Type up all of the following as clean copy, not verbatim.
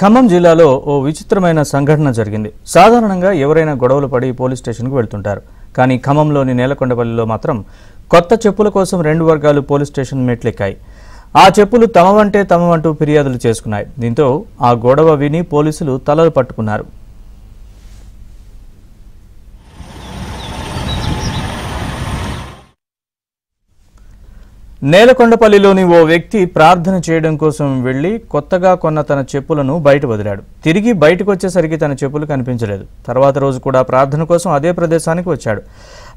ఖమ్మం జిల్లాలో ఓ విచిత్రమైన సంఘటన జరిగింది. సాధారణంగా ఎవరైనా గొడవలు పడి పోలీస్ స్టేషన్కు వెళ్తుంటారు. కానీ ఖమ్మంలోని నేలకొండపల్లిలో మాత్రం కొత్త చెప్పుల కోసం రెండు వర్గాలు పోలీస్ స్టేషన్ మెట్లెక్కాయి. ఆ చెప్పులు తమవంటే తమవంటూ ఫిర్యాదులు చేసుకున్నాయి. దీంతో ఆ గొడవ విని పోలీసులు తలలు పట్టుకున్నారు. నేలకొండపల్లిలోని ఓ వ్యక్తి ప్రార్థన చేయడం కోసం వెళ్లి కొత్తగా కొన్న తన చెప్పులను బయట వదిలాడు. తిరిగి బయటకు వచ్చేసరికి తన చెప్పులు కనిపించలేదు. తర్వాత రోజు కూడా ప్రార్థన కోసం అదే ప్రదేశానికి వచ్చాడు.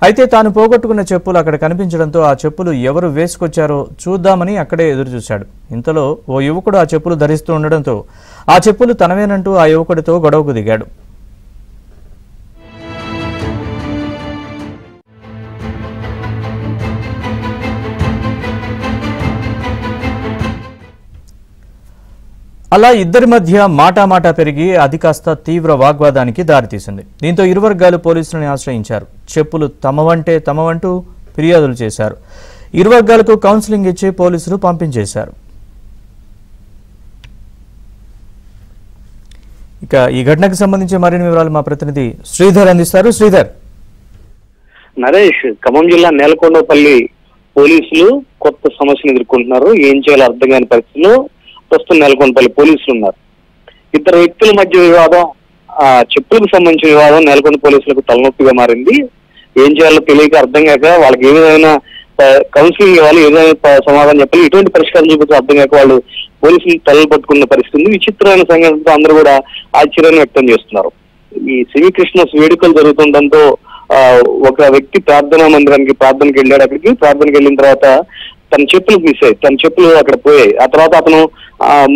అయితే తాను పోగొట్టుకున్న చెప్పులు అక్కడ కనిపించడంతో ఆ చెప్పులు ఎవరు వేసుకొచ్చారో చూద్దామని అక్కడే ఎదురుచూశాడు. ఇంతలో ఓ యువకుడు ఆ చెప్పులు ధరిస్తూ ఉండడంతో ఆ చెప్పులు తనవేనంటూ ఆ యువకుడితో గొడవకు దిగాడు. అలా ఇద్దరి మధ్య మాటామాటా పెరిగి అది కాస్త తీవ్ర వాగ్వాదానికి దారితీసింది. దీంతో ఇరు వర్గాలు పోలీసులను ఆశ్రయించారు. చెప్పులు తమవంటే తమవంటూ ఫిర్యాదులు చేశారు. ఇరు వర్గాలకు కౌన్సిలింగ్ ఇచ్చి పోలీసులు పంపించేశారు. ఇక ఈ ఘటనకు సంబంధించి మరిన్ని వివరాలు మా ప్రతినిధి శ్రీధర్ అందిస్తారు. శ్రీధర్. నరేష్, ఖమ్మం జిల్లా నేలకొండపల్లి పోలీసులు కొత్త సమస్యను ఎదుర్కొంటున్నారు. ఏం చేయాలో అర్థం కాని పరిస్థితిలో ప్రస్తుతం నేలకొండపల్లి పోలీసులు ఉన్నారు. ఇద్దరు వ్యక్తుల మధ్య వివాదం, చెప్పులకు సంబంధించిన వివాదం నేలకొండ పోలీసులకు తలనొప్పిగా మారింది. ఏం చేయాలో తెలియక అర్థం కాక వాళ్ళకి ఏ విధమైన కౌన్సిలింగ్ ఇవ్వాలి, ఏదైనా సమాధానం చెప్పాలి, ఎటువంటి పరిష్కారం చూపించాలి అర్థం కాక వాళ్ళు పోలీసులు తలలు పట్టుకున్న పరిస్థితి ఉంది. విచిత్రమైన సంఘటనతో అందరూ కూడా ఆశ్చర్యాన్ని వ్యక్తం చేస్తున్నారు. ఈ సెమీ క్రిస్మస్ వేడుకలు జరుగుతుండటంతో ఒక వ్యక్తి ప్రార్థనా మందిరానికి ప్రార్థనకి వెళ్ళాడు. అక్కడికి ప్రార్థనకి వెళ్ళిన తర్వాత తన చెప్పులు మిస్ అయ్యాయి. తన చెప్పులు అక్కడ పోయాయి. ఆ తర్వాత అతను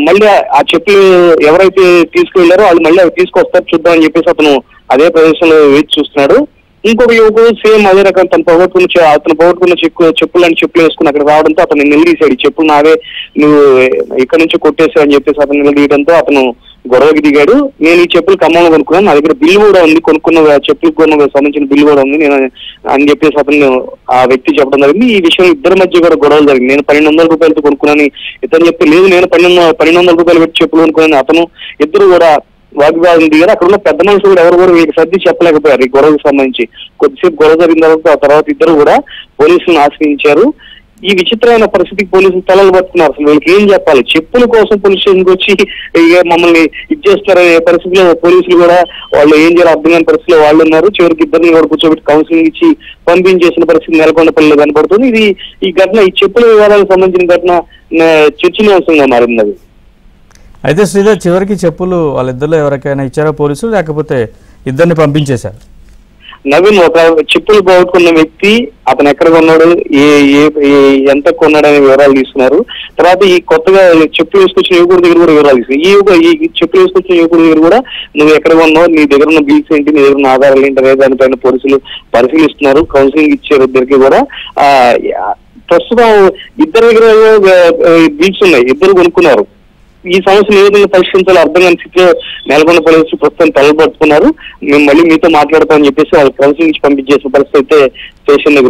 మళ్ళీ ఆ చెప్పులు ఎవరైతే తీసుకువెళ్లారో వాళ్ళు మళ్ళీ అవి తీసుకొస్తారు చూద్దామని చెప్పేసి అతను అదే ప్రదేశంలో వేచి చూస్తున్నాడు. ఇంకొక యువకుడు సేమ్ అదే రకం అతను పోగొట్టుకున్న చెప్పులు వేసుకుని అక్కడ రావడంతో అతను నిలదీశాడు. ఈ చెప్పులు నావే, నువ్వు ఇక్కడ నుంచి కొట్టేసావు అని చెప్పేసి అతను నిలదీయడంతో అతను గొడవకి దిగాడు. నేను ఈ చెప్పులు ఖమ్మంలో కొనుక్కున్నాను, నా దగ్గర బిల్లు కూడా ఉంది, కొనుక్కున్న చెప్పులకు సంబంధించిన బిల్లు కూడా ఉంది నేను అని చెప్పేసి అతను ఆ వ్యక్తి చెప్పడం జరిగింది. ఈ విషయం ఇద్దరి మధ్య కూడా గొడవలు జరిగింది. నేను 1200 రూపాయలతో కొనుక్కున్నాను ఇతను చెప్తే, లేదు నేను 1200 రూపాయలు పెట్టి చెప్పులు కొనుక్కున్నాను అతను. ఇద్దరు కూడా వాగ్వాదం దిగారు. అక్కడ ఉన్న పెద్ద మనుషులు కూడా ఎవరు కూడా వీరికి సర్ది చెప్పలేకపోయారు ఈ గొడవకు సంబంధించి. కొద్దిసేపు గొడవ జరిగిన తర్వాత ఇద్దరు కూడా పోలీసులను ఆశ్రయించారు. ఈ విచిత్రమైన పరిస్థితికి పోలీసులు తలలు పట్టుకున్నారు. అసలు వీళ్ళకి ఏం చెప్పాలి? చెప్పుల కోసం పోలీస్ స్టేషన్కి వచ్చి మమ్మల్ని ఇచ్చేస్తారనే పరిస్థితిలో పోలీసులు కూడా వాళ్ళు ఏం చేయాలో అర్థం కాని పరిస్థితిలో వాళ్ళు ఉన్నారు. చివరికి ఇద్దరిని కూడా కూర్చోబెట్టి కౌన్సిలింగ్ ఇచ్చి పంపించేసిన పరిస్థితి నెలకొండపల్లిలో కనపడుతుంది. ఈ ఘటన, ఈ చెప్పుల వివాదాలకు సంబంధించిన ఘటన చర్చనీయాంశంగా మారింది. అది అయితే శ్రీధర్, చివరికి చెప్పులు వాళ్ళిద్దరిలో ఎవరికైనా ఇచ్చారా పోలీసులు, లేకపోతే ఇద్దరిని పంపించేశారు? నవీన్, ఒక చెప్పులు పోగొట్టుకున్న వ్యక్తి అతను ఎక్కడ కొన్నాడు, ఎంత కొన్నాడు అనే వివరాలు తీసుకున్నారు. తర్వాత ఈ కొత్తగా చెప్పులు వేసుకొచ్చిన యువకుడి దగ్గర కూడా వివరాలు తీసుకున్నారు. ఈ చెప్పులు వేసుకొచ్చిన యువకుడి దగ్గర కూడా నువ్వు ఎక్కడ కొన్నావు, నీ దగ్గర ఉన్న బిల్స్ ఏంటి, నీ దగ్గర ఉన్న ఆధారాలు ఏంటి అనే దానిపైన పోలీసులు పరిశీలిస్తున్నారు. కౌన్సిలింగ్ ఇచ్చారు ఇద్దరికి కూడా. ప్రస్తుతం ఇద్దరి దగ్గర బిల్స్ ఉన్నాయి, ఇద్దరు కొనుక్కున్నారు. ఈ సమస్యను ఏ విధంగా పరిష్కరించాలో అర్థం కాని స్థితిలో నెలకొండ పోలీసులు ప్రస్తుతం తలపట్టుకున్నారు. మేము మళ్ళీ మీతో మాట్లాడతామని చెప్పేసి వాళ్ళు కౌన్సిలింగ్ ఇచ్చి పంపించేసిన పరిస్థితి అయితే స్టేషన్ దగ్గర